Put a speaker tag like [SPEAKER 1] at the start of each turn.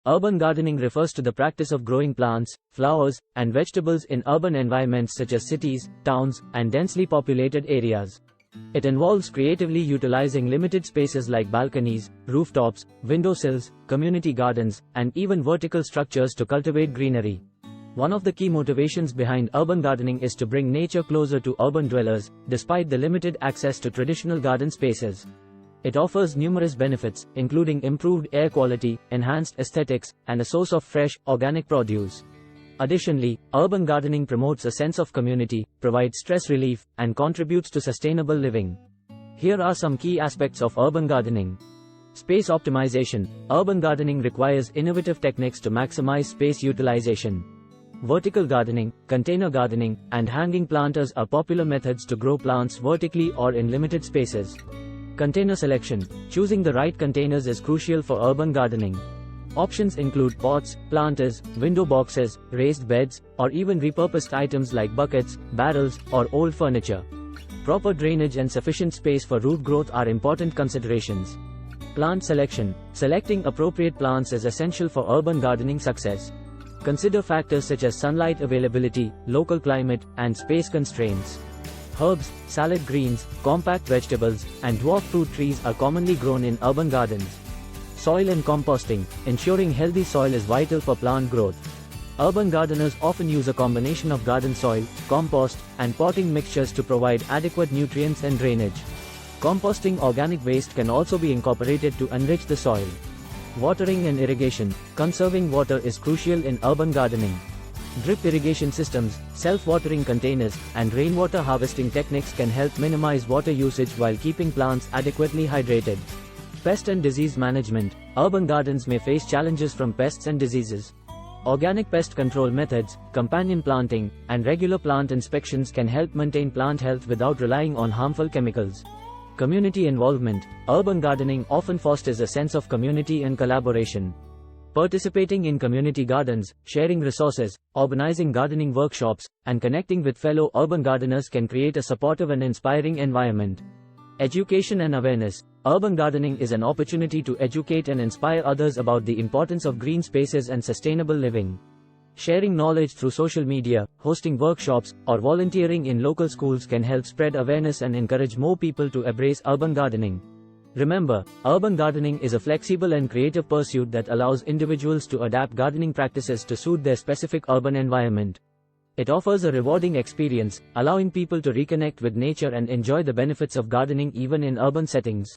[SPEAKER 1] Urban gardening refers to the practice of growing plants, flowers, and vegetables in urban environments such as cities, towns, and densely populated areas. It involves creatively utilizing limited spaces like balconies, rooftops, windowsills, community gardens, and even vertical structures to cultivate greenery. One of the key motivations behind urban gardening is to bring nature closer to urban dwellers, despite the limited access to traditional garden spaces. It offers numerous benefits, including improved air quality, enhanced aesthetics, and a source of fresh, organic produce. Additionally, urban gardening promotes a sense of community, provides stress relief, and contributes to sustainable living. Here are some key aspects of urban gardening. Space optimization. Urban gardening requires innovative techniques to maximize space utilization. Vertical gardening, container gardening, and hanging planters are popular methods to grow plants vertically or in limited spaces. Container selection. Choosing the right containers is crucial for urban gardening. Options include pots, planters, window boxes, raised beds, or even repurposed items like buckets, barrels, or old furniture. Proper drainage and sufficient space for root growth are important considerations. Plant selection. Selecting appropriate plants is essential for urban gardening success. Consider factors such as sunlight availability, local climate, and space constraints. Herbs, salad greens, compact vegetables, and dwarf fruit trees are commonly grown in urban gardens. Soil and composting. Ensuring healthy soil is vital for plant growth. Urban gardeners often use a combination of garden soil, compost, and potting mixtures to provide adequate nutrients and drainage. Composting organic waste can also be incorporated to enrich the soil. Watering and irrigation. Conserving water is crucial in urban gardening. Drip irrigation systems, self-watering containers, and rainwater harvesting techniques can help minimize water usage while keeping plants adequately hydrated. Pest and disease management. Urban gardens may face challenges from pests and diseases. Organic pest control methods, companion planting, and regular plant inspections can help maintain plant health without relying on harmful chemicals. Community involvement. Urban gardening often fosters a sense of community and collaboration. Participating in community gardens, sharing resources, organizing gardening workshops, and connecting with fellow urban gardeners can create a supportive and inspiring environment. Education and awareness. Urban gardening is an opportunity to educate and inspire others about the importance of green spaces and sustainable living. Sharing knowledge through social media, hosting workshops, or volunteering in local schools can help spread awareness and encourage more people to embrace urban gardening. Remember, urban gardening is a flexible and creative pursuit that allows individuals to adapt gardening practices to suit their specific urban environment. It offers a rewarding experience, allowing people to reconnect with nature and enjoy the benefits of gardening even in urban settings.